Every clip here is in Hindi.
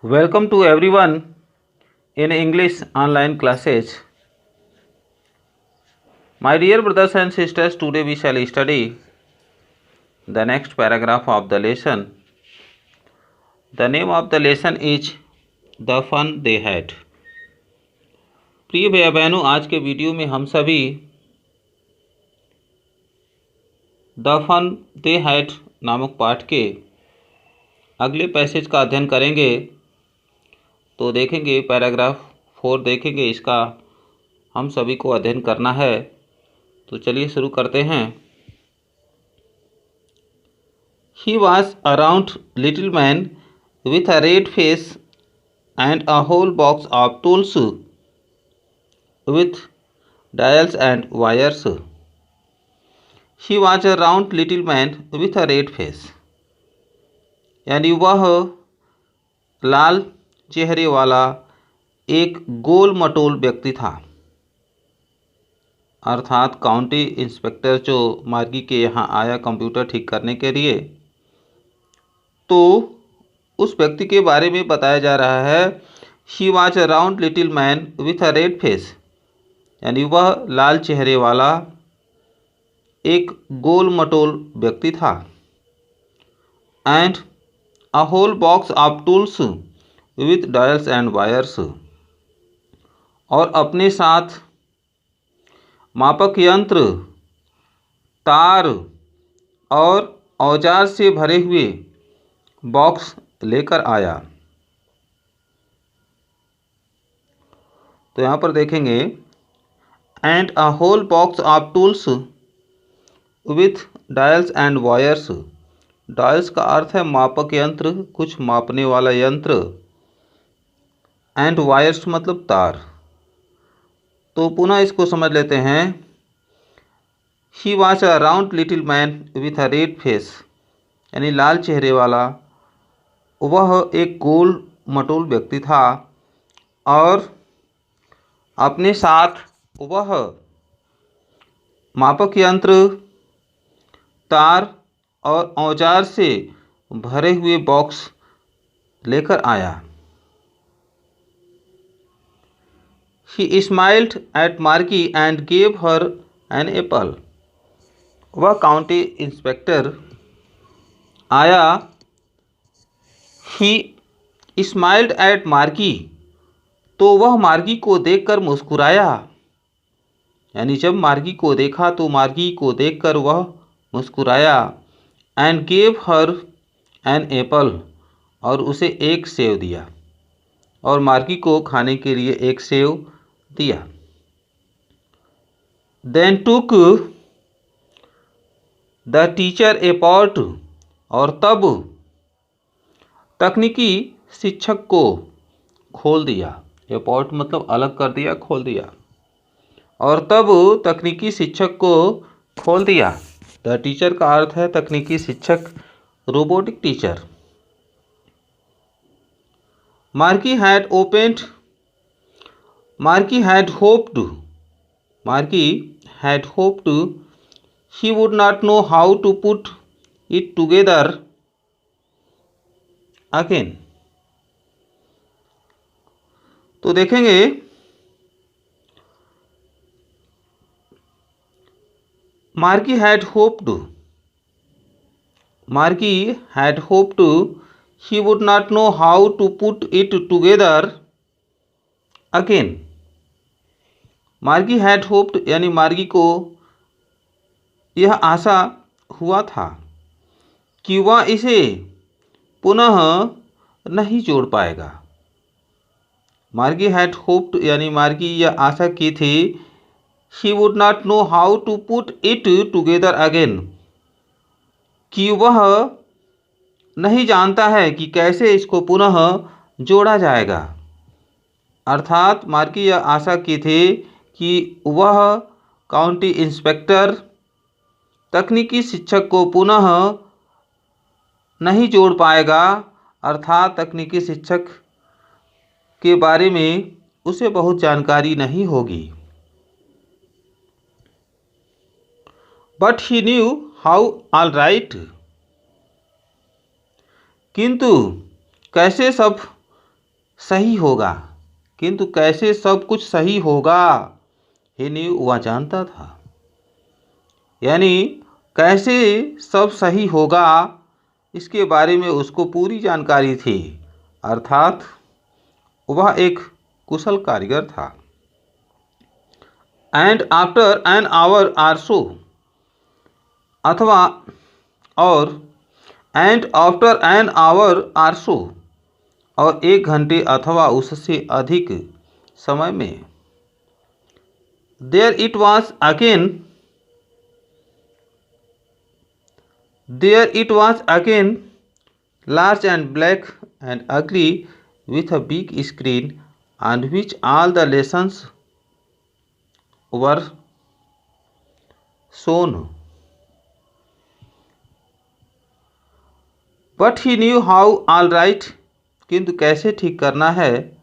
Welcome to everyone in English online classes. My dear brothers and sisters, today we shall study the next paragraph of the lesson. The name of the lesson is The Fun They Had. प्रिय भैया बहनों, आज के वीडियो में हम सभी द फन दे हैड नामक पाठ के अगले पैसेज का अध्ययन करेंगे। तो देखेंगे पैराग्राफ 4 देखेंगे, इसका हम सभी को अध्ययन करना है। तो चलिए शुरू करते हैं। He was a round little man with a red face and a whole box of tools with dials and wires. He was a round little man with a red face. यानी वह लाल चेहरे वाला एक गोल मटोल व्यक्ति था, अर्थात काउंटी इंस्पेक्टर जो मार्गी के यहाँ आया कंप्यूटर ठीक करने के लिए। तो उस व्यक्ति के बारे में बताया जा रहा है। He was a round little man with a red face, यानी वह लाल चेहरे वाला एक गोल मटोल व्यक्ति था। And a whole box of tools with dials and wires, और अपने साथ मापक यंत्र, तार और औजार से भरे हुए बॉक्स लेकर आया। तो यहाँ पर देखेंगे and a whole box of tools with dials and wires. Dials का अर्थ है मापक यंत्र, कुछ मापने वाला यंत्र। एंड वायर्स मतलब तार। तो पुनः इसको समझ लेते हैं। He was a round little man with a red face, यानी लाल चेहरे वाला वह एक गोल मटोल व्यक्ति था, और अपने साथ वह मापक यंत्र, तार और औजार से भरे हुए बॉक्स लेकर आया। He smiled at Margie and gave her an apple. वह काउंटी इंस्पेक्टर आया। He smiled at Margie, तो वह मार्गी को देखकर मुस्कुराया। यानी जब मार्गी को देखा तो मार्गी को देखकर वह मुस्कुराया। And gave her an apple, और उसे एक सेव दिया, और मार्गी को खाने के लिए एक सेव दिया। Then took the teacher apart, और तब तकनीकी शिक्षक को खोल दिया। apart मतलब अलग कर दिया, खोल दिया। और तब तकनीकी शिक्षक को खोल दिया। द टीचर का अर्थ है तकनीकी शिक्षक, robotic teacher. Margie had hoped he would not know how to put it together again. तो देखेंगे Margie had hoped he would not know how to put it together again. मार्गी हैड होप्ड, यानी मार्गी को यह आशा हुआ था कि वह इसे पुनः नहीं जोड़ पाएगा। मार्गी हैड होप्ड यानी मार्गी यह आशा की थी। He would not know how to put it together again, कि वह नहीं जानता है कि कैसे इसको पुनः जोड़ा जाएगा। अर्थात मार्गी यह आशा की थी कि वह काउंटी इंस्पेक्टर तकनीकी शिक्षक को पुनः नहीं जोड़ पाएगा, अर्थात तकनीकी शिक्षक के बारे में उसे बहुत जानकारी नहीं होगी। But he knew how all right, किंतु कैसे सब सही होगा, किंतु कैसे सब कुछ सही होगा। ही न्यू, वह जानता था, यानी कैसे सब सही होगा इसके बारे में उसको पूरी जानकारी थी, अर्थात वह एक कुशल कारीगर था। And after an hour or so, अथवा और and after an hour or so, और 1 घंटे अथवा उससे अधिक समय में। There it was again large and black and ugly, with a big screen on which all the lessons were shown. But he knew how all right, किंतु कैसे ठीक करना है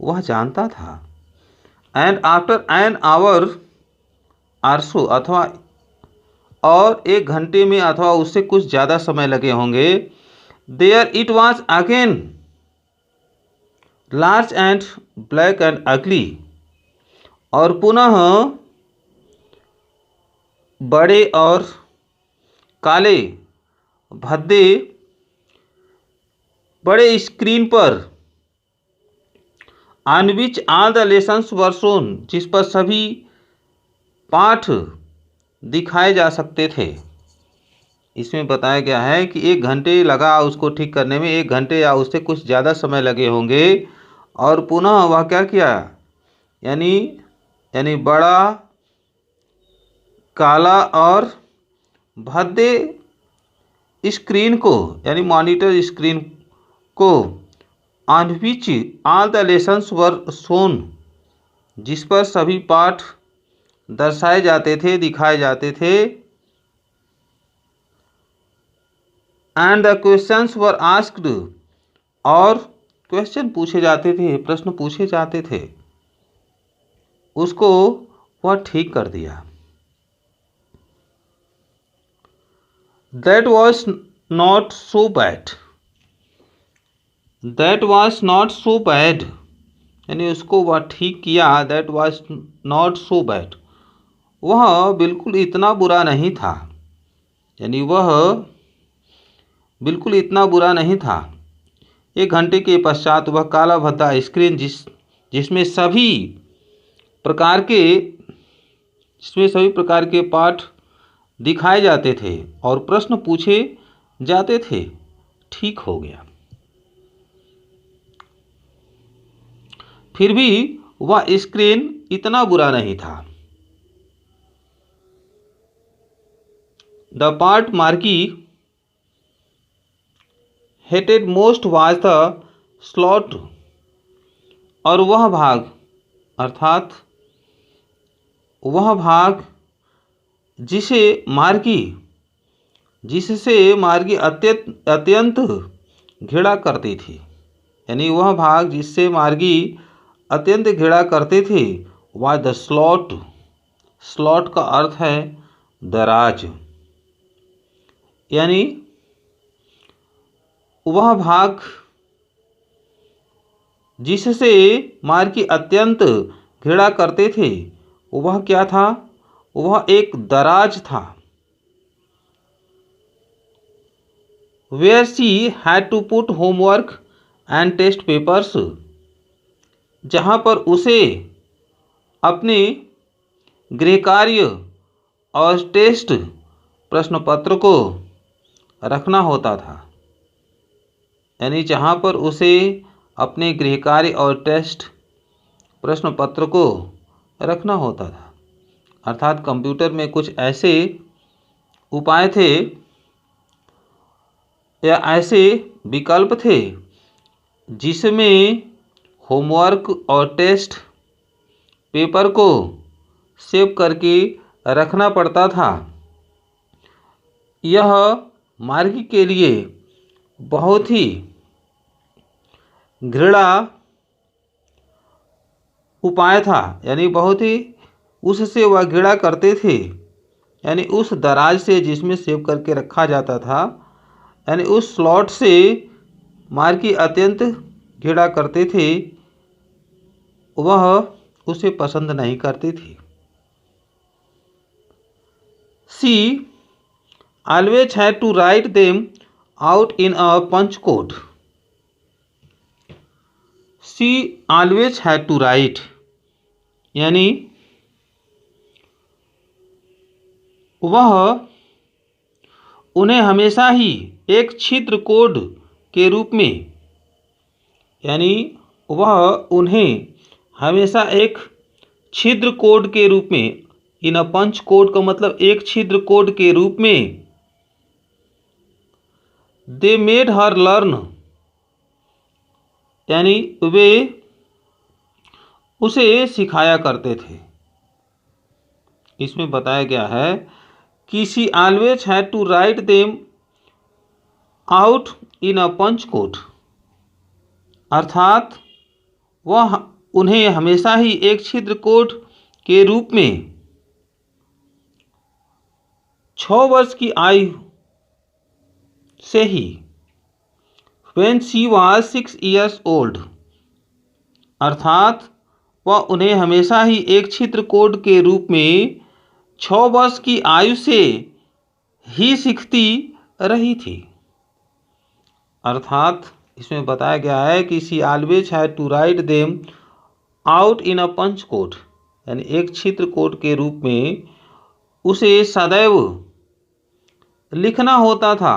वह जानता था। And after an hour or so, अथवा और 1 घंटे में अथवा उससे कुछ ज़्यादा समय लगे होंगे। There it was again large and black and ugly, और पुनः बड़े और काले भद्दे बड़े स्क्रीन पर, on which all the lessons were shown, जिस पर सभी पाठ दिखाए जा सकते थे। इसमें बताया गया है कि 1 घंटे लगा उसको ठीक करने में, 1 घंटे या उससे कुछ ज़्यादा समय लगे होंगे, और पुनः वह क्या किया, यानी बड़ा काला और भद्दे स्क्रीन को, यानी मॉनिटर स्क्रीन को, on which all the lessons were shown, जिस पर सभी पाठ दर्शाए जाते थे, दिखाए जाते थे। And the questions were asked, और क्वेश्चन पूछे जाते थे, प्रश्न पूछे जाते थे, उसको वह ठीक कर दिया। That was not so bad, that was not so bad, यानी उसको वह ठीक किया। That was not so bad, वह बिल्कुल इतना बुरा नहीं था, यानी वह बिल्कुल इतना बुरा नहीं था। 1 घंटे के पश्चात वह काला भद्दा स्क्रीन जिसमें सभी प्रकार के पाठ दिखाए जाते थे और प्रश्न पूछे जाते थे, ठीक हो गया। फिर भी वह स्क्रीन इतना बुरा नहीं था। The part marquee hated most was the slot, और वह भाग, अर्थात वह भाग जिससे मार्गी अत्यंत घृणा करती थी, यानी वह भाग जिससे मार्गी अत्यंत घृणा करते थे, वाज द स्लॉट। स्लॉट का अर्थ है दराज, यानी वह भाग जिससे मार्गी अत्यंत घृणा करते थे, वह क्या था, वह एक दराज था। Where she had to put homework and test papers, जहाँ पर उसे अपने गृह कार्य और टेस्ट प्रश्न पत्र को रखना होता था, यानी जहाँ पर उसे अपने गृह कार्य और टेस्ट प्रश्न पत्र को रखना होता था, अर्थात कंप्यूटर में कुछ ऐसे उपाय थे या ऐसे विकल्प थे जिसमें होमवर्क और टेस्ट पेपर को सेव करके रखना पड़ता था। यह मार्गी के लिए बहुत ही घृणा उपाय था, यानी बहुत ही उससे वह घृणा करते थे, यानी उस दराज से जिसमें सेव करके रखा जाता था, यानी उस स्लॉट से मार्गी अत्यंत घृणा करते थे, वह उसे पसंद नहीं करती थी। She always had to write them out in a punch code. She always had to write, यानी वह उन्हें हमेशा ही एक छिद्र कोड के रूप में, यानी वह उन्हें हमेशा एक छिद्र कोड के रूप में, इन अ पंच कोड का मतलब एक छिद्र कोड के रूप में, दे मेड हर लर्न, यानी वे उसे सिखाया करते थे। इसमें बताया गया है कि she always had to write them out in a punch code, अर्थात वह उन्हें हमेशा ही एक छिद्र कोड के रूप में 6 वर्ष की आयु से ही, when she was 6 years old, अर्थात वह उन्हें हमेशा ही एक छिद्र कोड के रूप में 6 वर्ष की आयु से ही सीखती रही थी। अर्थात इसमें बताया गया है कि she always had to write them out in a punch code, यानी एक छिद्र कोड के रूप में उसे सदैव लिखना होता था।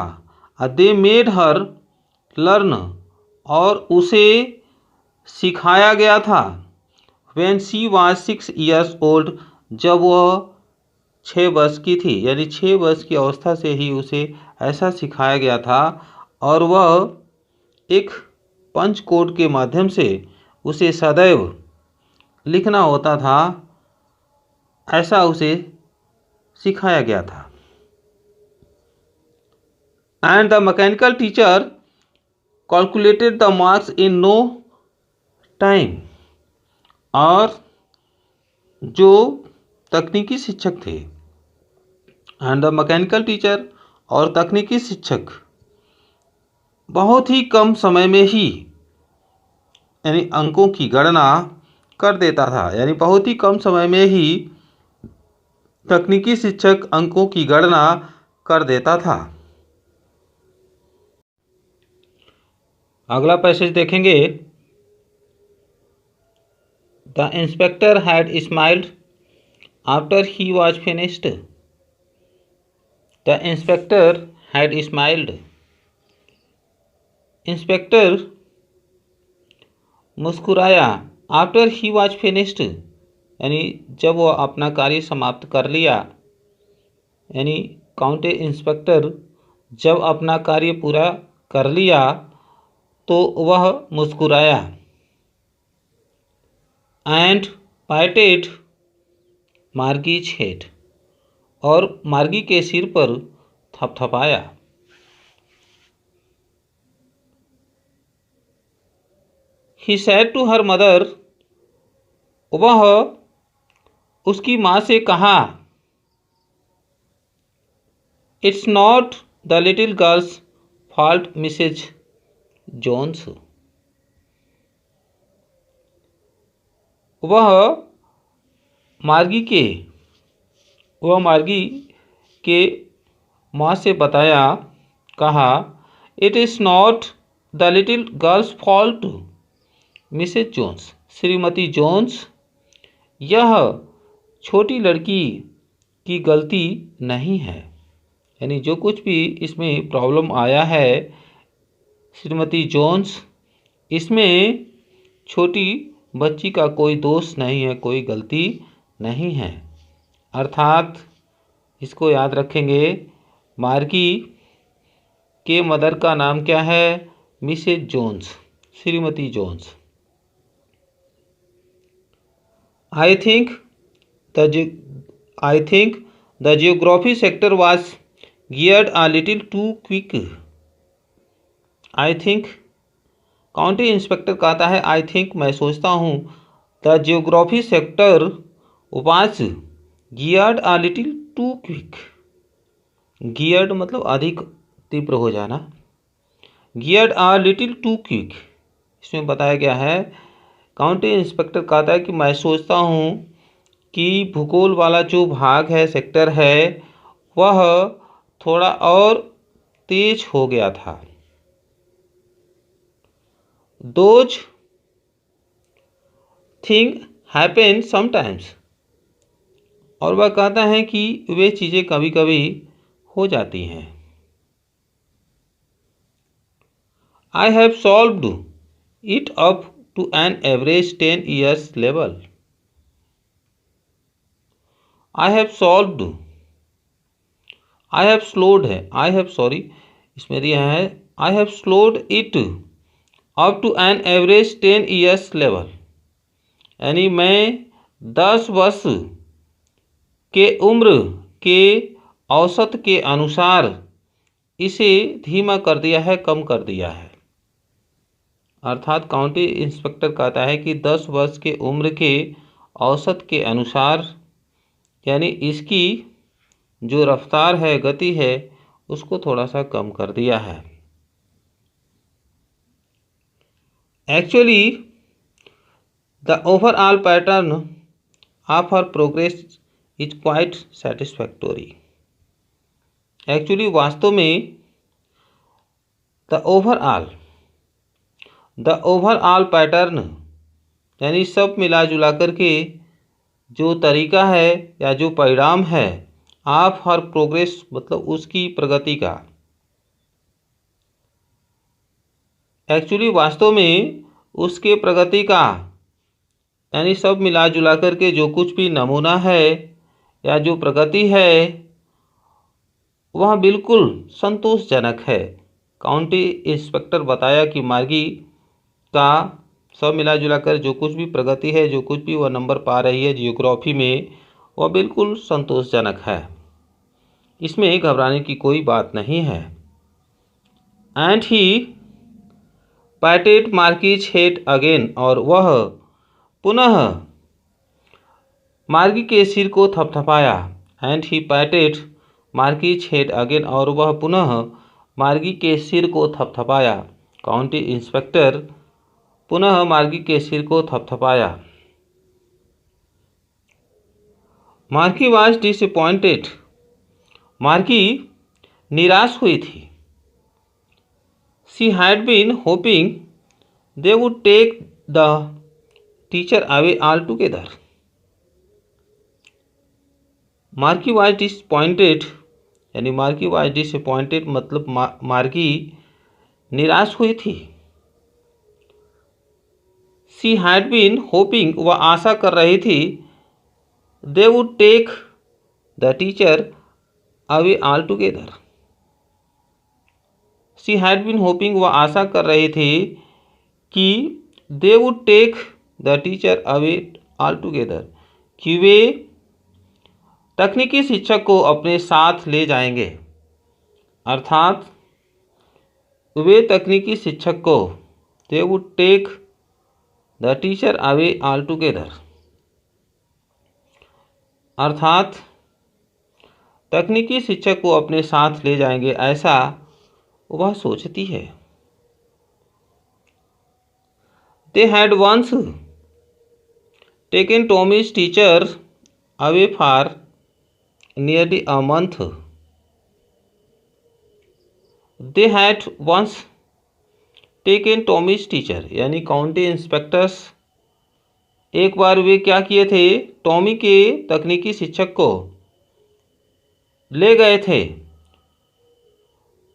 दे मेड हर लर्न, और उसे सिखाया गया था। When she was 6 years old, जब वह 6 वर्ष की थी, यानी 6 वर्ष की अवस्था से ही उसे ऐसा सिखाया गया था, और वह एक पंच कोड के माध्यम से उसे सदैव लिखना होता था, ऐसा उसे सिखाया गया था। And the mechanical teacher calculated the marks in no time, और जो तकनीकी शिक्षक थे, एंड द मैकेनिकल टीचर, और तकनीकी शिक्षक बहुत ही कम समय में ही, यानी अंकों की गणना कर देता था, यानी बहुत ही कम समय में ही तकनीकी शिक्षक अंकों की गणना कर देता था। अगला पैसेज देखेंगे। The inspector had smiled after he was finished. The inspector had smiled, inspector मुस्कुराया, आफ्टर ही वॉज फिनिश्ड, यानी जब वह अपना कार्य समाप्त कर लिया, यानी काउंटी इंस्पेक्टर जब अपना कार्य पूरा कर लिया तो वह मुस्कुराया। एंड पैटेड मार्गीज हेड, और मार्गी के सिर पर थपथपाया। He said to her mother, वह उसकी माँ से कहा, it's not the little girl's fault Mrs Jones, वह मार्गी के माँ से बताया, कहा, it is not the little girl's fault Mrs Jones, Shrimati Jones, यह छोटी लड़की की गलती नहीं है, यानी जो कुछ भी इसमें प्रॉब्लम आया है श्रीमती जोन्स, इसमें छोटी बच्ची का कोई दोष नहीं है, कोई गलती नहीं है। अर्थात इसको याद रखेंगे, मार्गी के मदर का नाम क्या है? Mrs Jones, Shrimati Jones. I think the geography sector was geared a little too quick. I think county inspector कहता है, I think मैं सोचता हूँ the geography sector was geared a little too quick. Geared मतलब अधिक तीव्र हो जाना, geared a little too quick. इसमें बताया गया है, काउंटी इंस्पेक्टर कहता है कि मैं सोचता हूँ कि भूगोल वाला जो भाग है, सेक्टर है, वह थोड़ा और तेज हो गया था। Those thing happen sometimes. और वह कहता है कि वे चीज़ें कभी कभी हो जाती हैं। I have solved it up to an average 10 years level. I have solved, I have slowed है, आई हैव सॉरी इसमें दिया है I have slowed it up to an average 10 years level, यानी मैं 10 वर्ष के उम्र के औसत के अनुसार इसे धीमा कर दिया है, कम कर दिया है। अर्थात काउंटी इंस्पेक्टर कहता है कि 10 वर्ष के उम्र के औसत के अनुसार, यानी इसकी जो रफ्तार है, गति है, उसको थोड़ा सा कम कर दिया है। Actually the overall pattern of her progress is quite satisfactory. Actually वास्तव में द ओवरऑल पैटर्न, यानी सब मिला जुला करके जो तरीका है या जो परिणाम है, ऑफ हर प्रोग्रेस मतलब उसकी प्रगति का, एक्चुअली वास्तव में उसके प्रगति का, यानी सब मिला जुला करके जो कुछ भी नमूना है या जो प्रगति है, वह बिल्कुल संतोषजनक है। काउंटी इंस्पेक्टर बताया कि मार्गी का सब मिला जुला कर जो कुछ भी प्रगति है, जो कुछ भी वह नंबर पा रही है जियोग्राफी में, वह बिल्कुल संतोषजनक है, इसमें घबराने की कोई बात नहीं है। And he patted Margie's head again, और वह पुनः मार्गी के सिर को थपथपाया। And he patted Margie's head again, और वह पुनः मार्गी के सिर को थपथपाया। काउंटी इंस्पेक्टर पुनः मार्गी के सिर को थपथपाया। मार्गी वाज डिसअपॉइंटेड। मार्गी निराश हुई थी। She had been hoping they would take the teacher away all together. मार्गी वाज डिसअपॉइंटेड, यानी मार्गी वाज डिसअपॉइंटेड मतलब मार्गी निराश हुई थी। शी हैड बीन होपिंग, वह आशा कर रही थी, they would take the teacher away all together. She had been hoping, वह आशा कर रही थी कि they would take the teacher away all together, कि वे तकनीकी शिक्षक को अपने साथ ले जाएंगे। अर्थात वे तकनीकी शिक्षक को, they would take the teacher away all together, अर्थात तकनीकी शिक्षक को अपने साथ ले जाएंगे, ऐसा वह सोचती है। They had once taken Tommy's teacher away for nearly a month. They had once taken Tommy's teacher, यानी काउंटी इंस्पेक्टर्स एक बार वे क्या किए थे, टॉमी के तकनीकी शिक्षक को ले गए थे।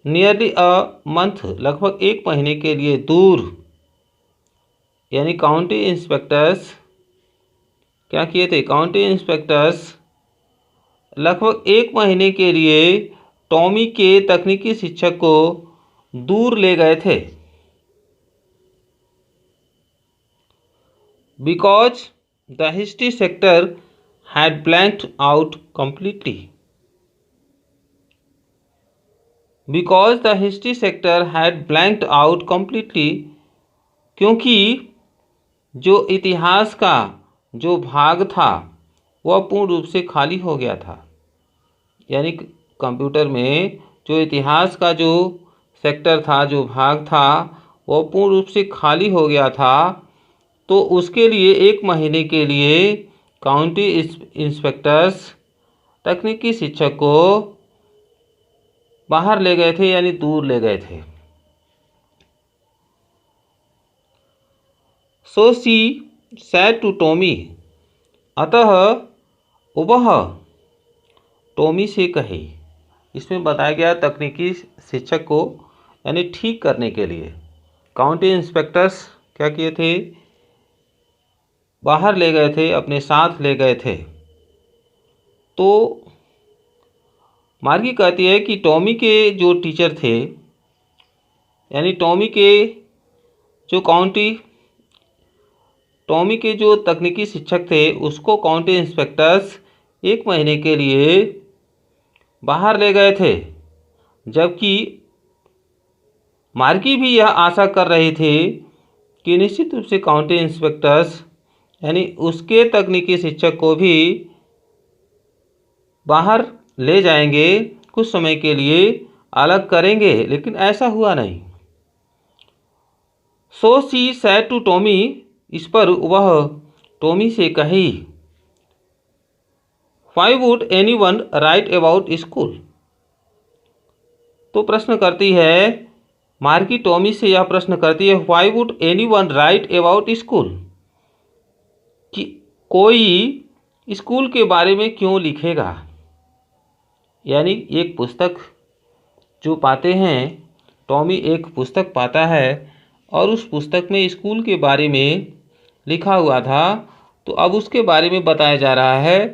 नियरली अ मंथ, लगभग 1 महीने के लिए दूर, यानी काउंटी इंस्पेक्टर्स क्या किए थे, काउंटी इंस्पेक्टर्स लगभग 1 महीने के लिए टॉमी के तकनीकी शिक्षक को दूर ले गए थे। Because the history sector had blanked out completely. Because the history sector had blanked out completely, क्योंकि जो इतिहास का जो भाग था वह पूर्ण रूप से खाली हो गया था। यानी कंप्यूटर में जो इतिहास का जो सेक्टर था, जो भाग था, वह पूर्ण रूप से खाली हो गया था। तो उसके लिए 1 महीने के लिए काउंटी इंस्पेक्टर्स तकनीकी शिक्षक को बाहर ले गए थे, यानी दूर ले गए थे। So she said to Tommy, अतः वह टॉमी से कही। इसमें बताया गया तकनीकी शिक्षक को यानी ठीक करने के लिए काउंटी इंस्पेक्टर्स क्या किए थे, बाहर ले गए थे, अपने साथ ले गए थे। तो मार्गी कहती है कि टॉमी के जो टीचर थे, यानी टॉमी के जो तकनीकी शिक्षक थे, उसको काउंटी इंस्पेक्टर्स 1 महीने के लिए बाहर ले गए थे। जबकि मार्गी भी यह आशा कर रही थी कि निश्चित रूप से काउंटी इंस्पेक्टर्स यानी उसके तकनीकी शिक्षक को भी बाहर ले जाएंगे, कुछ समय के लिए अलग करेंगे, लेकिन ऐसा हुआ नहीं। So she said to Tommy, इस पर वह टॉमी से कही, why would anyone write about school. तो प्रश्न करती है मार्गी, टॉमी से यह प्रश्न करती है, why would anyone write about school, कि कोई स्कूल के बारे में क्यों लिखेगा। यानी एक पुस्तक जो पाते हैं, टॉमी एक पुस्तक पाता है और उस पुस्तक में स्कूल के बारे में लिखा हुआ था, तो अब उसके बारे में बताया जा रहा है।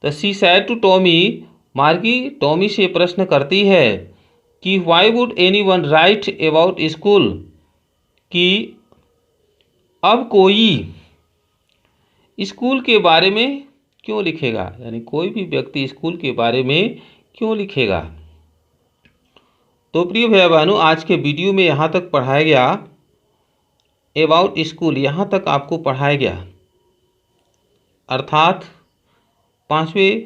तो शी सैड टू टॉमी, मार्गी टॉमी से प्रश्न करती है कि why would anyone write about school, कि अब कोई स्कूल के बारे में क्यों लिखेगा, यानी कोई भी व्यक्ति स्कूल के बारे में क्यों लिखेगा। तो प्रिय भैया बहनों, आज के वीडियो में यहाँ तक पढ़ाया गया अबाउट स्कूल, यहाँ तक आपको पढ़ाया गया, अर्थात 5वें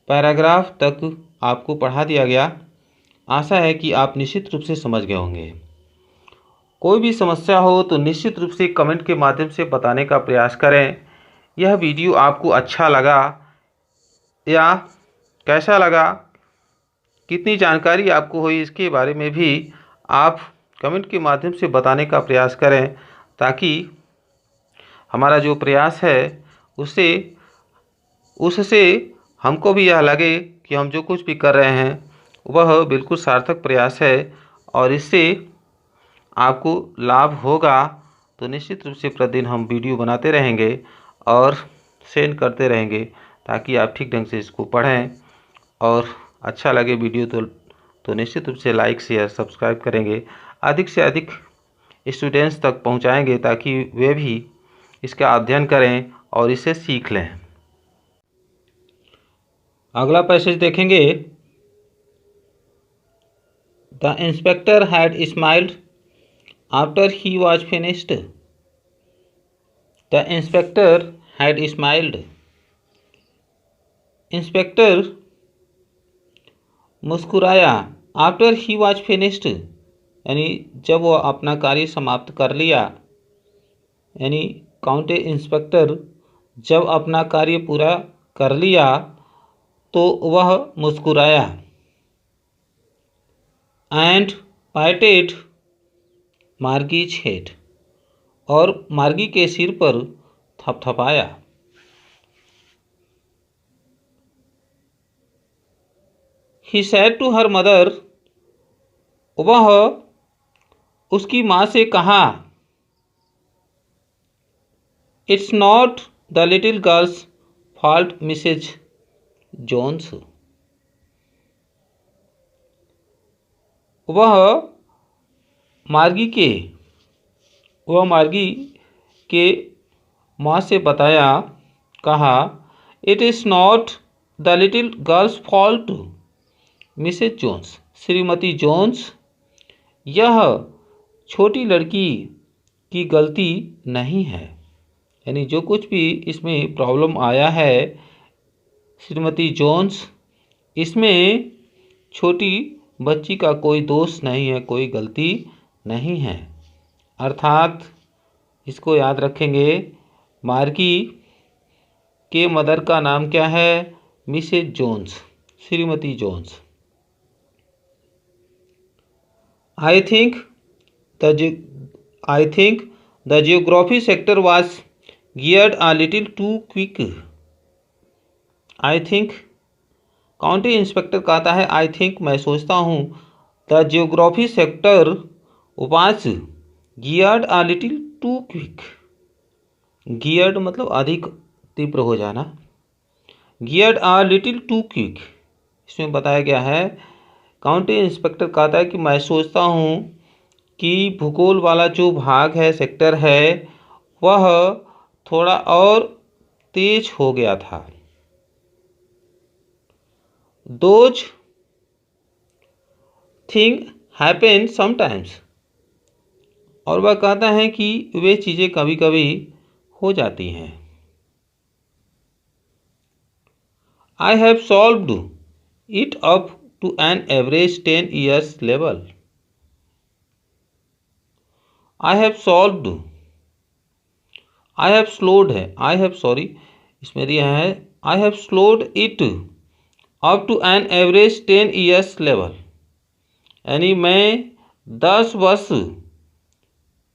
पैराग्राफ तक आपको पढ़ा दिया गया। आशा है कि आप निश्चित रूप से समझ गए होंगे। कोई भी समस्या हो तो निश्चित रूप से कमेंट के माध्यम से बताने का प्रयास करें। यह वीडियो आपको अच्छा लगा या कैसा लगा, कितनी जानकारी आपको हुई, इसके बारे में भी आप कमेंट के माध्यम से बताने का प्रयास करें, ताकि हमारा जो प्रयास है उससे हमको भी यह लगे कि हम जो कुछ भी कर रहे हैं वह बिल्कुल सार्थक प्रयास है और इससे आपको लाभ होगा। तो निश्चित रूप से प्रतिदिन हम वीडियो बनाते रहेंगे और सेंड करते रहेंगे, ताकि आप ठीक ढंग से इसको पढ़ें और अच्छा लगे वीडियो तो निश्चित रूप से लाइक शेयर सब्सक्राइब करेंगे, अधिक से अधिक स्टूडेंट्स तक पहुंचाएंगे, ताकि वे भी इसका अध्ययन करें और इसे सीख लें। अगला पैसेज देखेंगे। The inspector had smiled after he was finished. The inspector had smiled, inspector मुस्कुराया, आफ्टर ही वॉज फिनिश्ड, यानी जब वह अपना कार्य समाप्त कर लिया, यानी काउंटी इंस्पेक्टर जब अपना कार्य पूरा कर लिया तो वह मुस्कुराया। एंड पैटेड मार्गीज हेड, और मार्गी के सिर पर थपथपाया। He said to her mother, वह उसकी माँ से कहा, it's not the little girl's fault Mrs Jones. वह मार्गी के माँ से बताया, कहा, it is not the little girl's fault Mrs Jones, Shrimati Jones, यह छोटी लड़की की गलती नहीं है। यानी जो कुछ भी इसमें प्रॉब्लम आया है श्रीमती जोन्स, इसमें छोटी बच्ची का कोई दोष नहीं है, कोई गलती नहीं है। अर्थात इसको याद रखेंगे, मार्गी के मदर का नाम क्या है? Mrs Jones, Shrimati Jones. I think the geography sector was geared a little too quick. I think county inspector कहता है I think मैं सोचता हूँ the geography sector was geared a little too quick. Geared मतलब अधिक तीव्र हो जाना, geared a little too quick इसमें बताया गया है। काउंटी इंस्पेक्टर कहता है कि मैं सोचता हूँ कि भूगोल वाला जो भाग है, सेक्टर है, वह थोड़ा और तेज हो गया था। दोज थिंग हैपन समटाइम्स, और वह कहता है कि वे चीज़ें कभी कभी हो जाती हैं। I have solved it up to an average 10 years level. I have solved, I have slowed है, I have sorry इसमें दिया है I have slowed it up to an average 10 years level. यानी मैं 10 वर्ष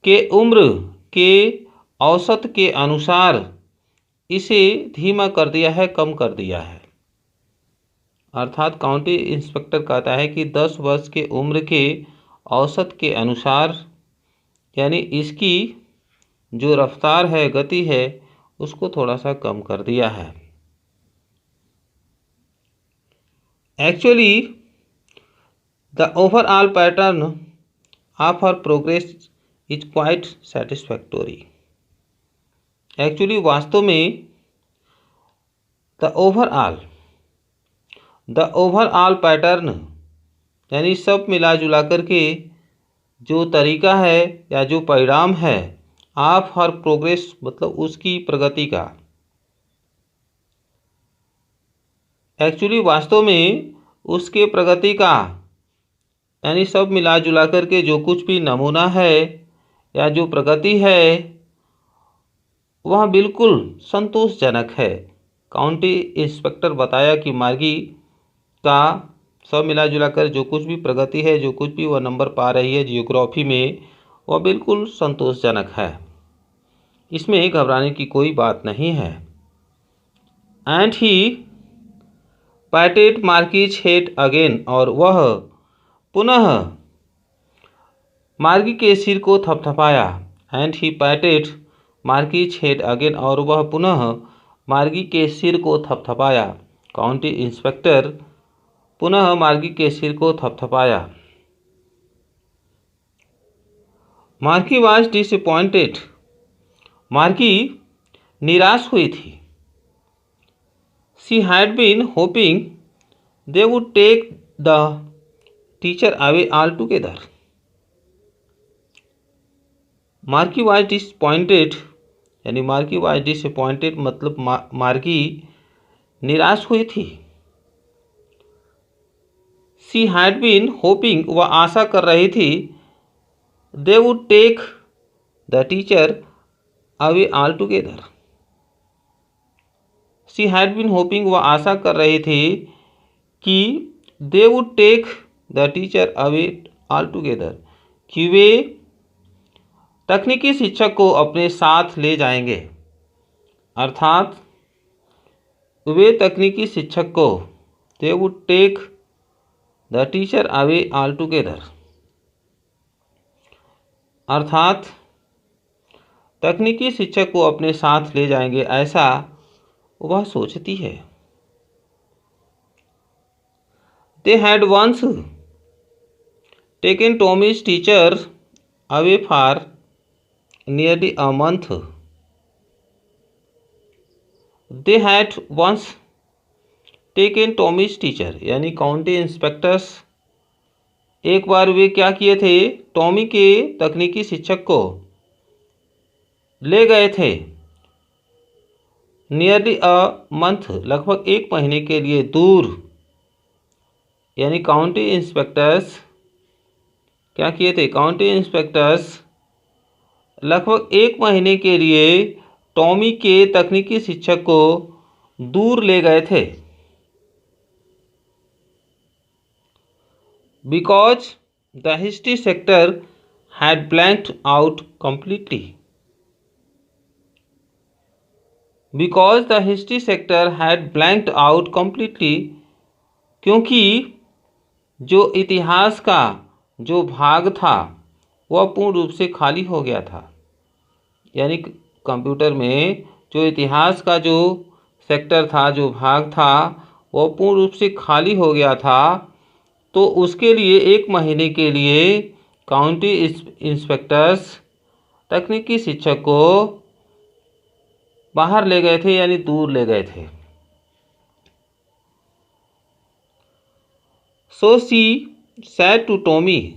के उम्र के औसत के अनुसार इसे धीमा कर दिया है, कम कर दिया है। अर्थात काउंटी इंस्पेक्टर कहता है कि 10 वर्ष के उम्र के औसत के अनुसार, यानी इसकी जो रफ्तार है, गति है, उसको थोड़ा सा कम कर दिया है। Actually the overall pattern of her progress is quite satisfactory. Actually वास्तव में द ओवरऑल पैटर्न यानी सब मिला जुला कर के जो तरीका है या जो परिणाम है, ऑफ हर प्रोग्रेस मतलब उसकी प्रगति का, एक्चुअली वास्तव में उसके प्रगति का, यानी सब मिला जुला कर के जो कुछ भी नमूना है या जो प्रगति है, वह बिल्कुल संतोषजनक है। काउंटी इंस्पेक्टर बताया कि मार्गी का सब मिला जुला कर जो कुछ भी प्रगति है, जो कुछ भी वह नंबर पा रही है जियोग्राफी में, वह बिल्कुल संतोषजनक है, इसमें घबराने की कोई बात नहीं है। And he patted Margie's head again, और वह पुनः मार्गी के सिर को थपथपाया। And he patted Margie's head again, और वह पुनः मार्गी के सिर को थपथपाया। काउंटी इंस्पेक्टर पुनः मार्गी के सिर को थपथपाया। मार्गी वाज डिसअपॉइंटेड, मार्गी निराश हुई थी। She had been hoping they would take the teacher away all together. मार्गी वाज डिसअपॉइंटेड, यानी मार्गी वाज डिसअपॉइंटेड मतलब मार्गी निराश हुई थी। शी हैड बीन होपिंग, वह आशा कर रही थी, they would take the teacher away all together. She had been hoping, वह आशा कर रही थी कि they would take the teacher away all together, कि वे तकनीकी शिक्षक को अपने साथ ले जाएंगे। अर्थात वे तकनीकी शिक्षक को, they would take the teacher away all together, अर्थात तकनीकी शिक्षक को अपने साथ ले जाएंगे, ऐसा वह सोचती है। They had once taken Tommy's teacher away for nearly a month. They had once taken Tommy's teacher, यानी काउंटी इंस्पेक्टर्स एक बार वे क्या किए थे, टॉमी के तकनीकी शिक्षक को ले गए थे। नियरली अ मंथ, लगभग 1 महीने के लिए दूर, यानी काउंटी इंस्पेक्टर्स क्या किए थे? काउंटी इंस्पेक्टर्स लगभग 1 महीने के लिए टॉमी के तकनीकी शिक्षक को दूर ले गए थे। Because the history sector had blanked out completely. Because the history sector had blanked out completely, क्योंकि जो इतिहास का जो भाग था वह पूर्ण रूप से खाली हो गया था। यानी कंप्यूटर में जो इतिहास का जो सेक्टर था, जो भाग था, वह पूर्ण रूप से खाली हो गया था। तो उसके लिए 1 महीने के लिए काउंटी इंस्पेक्टर्स तकनीकी शिक्षक को बाहर ले गए थे, यानी दूर ले गए थे। So she said to Tommy,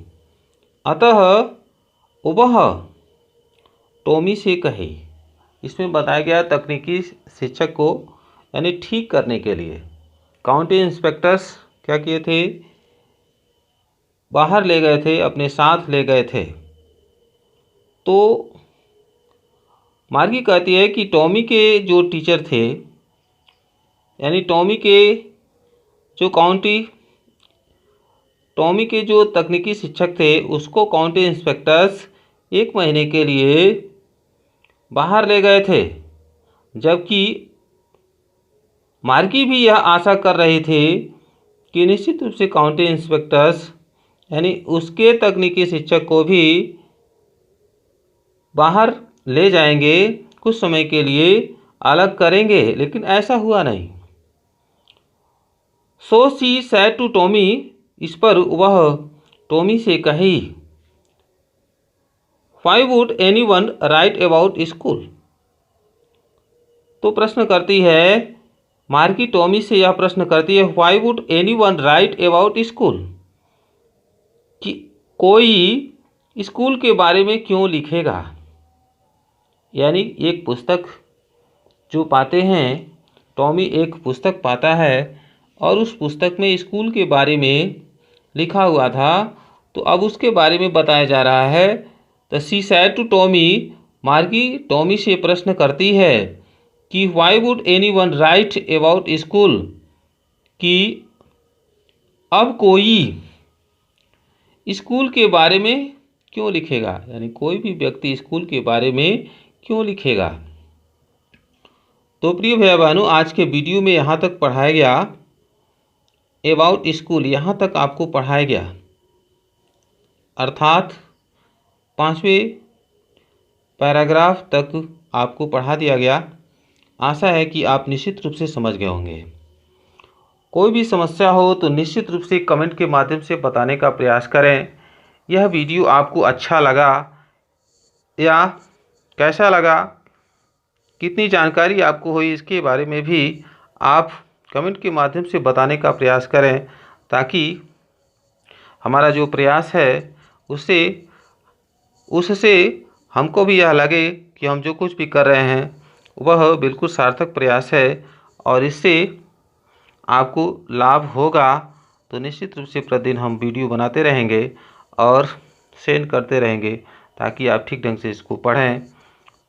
अतः वह टॉमी से कही। इसमें बताया गया तकनीकी शिक्षक को यानी ठीक करने के लिए काउंटी इंस्पेक्टर्स क्या किए थे? बाहर ले गए थे, अपने साथ ले गए थे। तो मार्गी कहती है कि टॉमी के जो टीचर थे, यानी टॉमी के जो तकनीकी शिक्षक थे, उसको काउंटी इंस्पेक्टर्स 1 महीने के लिए बाहर ले गए थे। जबकि मार्गी भी यह आशा कर रही थी कि निश्चित रूप से काउंटी इंस्पेक्टर्स यानी उसके तकनीकी शिक्षक को भी बाहर ले जाएंगे, कुछ समय के लिए अलग करेंगे, लेकिन ऐसा हुआ नहीं। So she said to Tommy, इस पर वह टॉमी से कही, why would anyone write about school. तो प्रश्न करती है मार्गी, टॉमी से यह प्रश्न करती है, why would anyone write about school, कि कोई स्कूल के बारे में क्यों लिखेगा। यानी एक पुस्तक जो पाते हैं, टॉमी एक पुस्तक पाता है और उस पुस्तक में स्कूल के बारे में लिखा हुआ था, तो अब उसके बारे में बताया जा रहा है। तो शी सैड टू टॉमी, मार्गी टॉमी से प्रश्न करती है कि why would anyone write about school, कि अब कोई स्कूल के बारे में क्यों लिखेगा, यानी कोई भी व्यक्ति स्कूल के बारे में क्यों लिखेगा। तो प्रिय भैया बहनों, आज के वीडियो में यहाँ तक पढ़ाया गया अबाउट स्कूल, यहाँ तक आपको पढ़ाया गया, अर्थात 5वें पैराग्राफ तक आपको पढ़ा दिया गया। आशा है कि आप निश्चित रूप से समझ गए होंगे। कोई भी समस्या हो तो निश्चित रूप से कमेंट के माध्यम से बताने का प्रयास करें। यह वीडियो आपको अच्छा लगा या कैसा लगा, कितनी जानकारी आपको हुई, इसके बारे में भी आप कमेंट के माध्यम से बताने का प्रयास करें, ताकि हमारा जो प्रयास है उससे हमको भी यह लगे कि हम जो कुछ भी कर रहे हैं वह बिल्कुल सार्थक प्रयास है और इससे आपको लाभ होगा। तो निश्चित रूप से प्रतिदिन हम वीडियो बनाते रहेंगे और सेंड करते रहेंगे, ताकि आप ठीक ढंग से इसको पढ़ें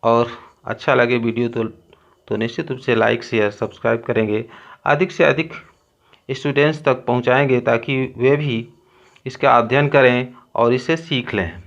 और अच्छा लगे वीडियो तो निश्चित रूप से लाइक शेयर सब्सक्राइब करेंगे, अधिक से अधिक स्टूडेंट्स तक पहुंचाएंगे, ताकि वे भी इसका अध्ययन करें और इसे सीख लें।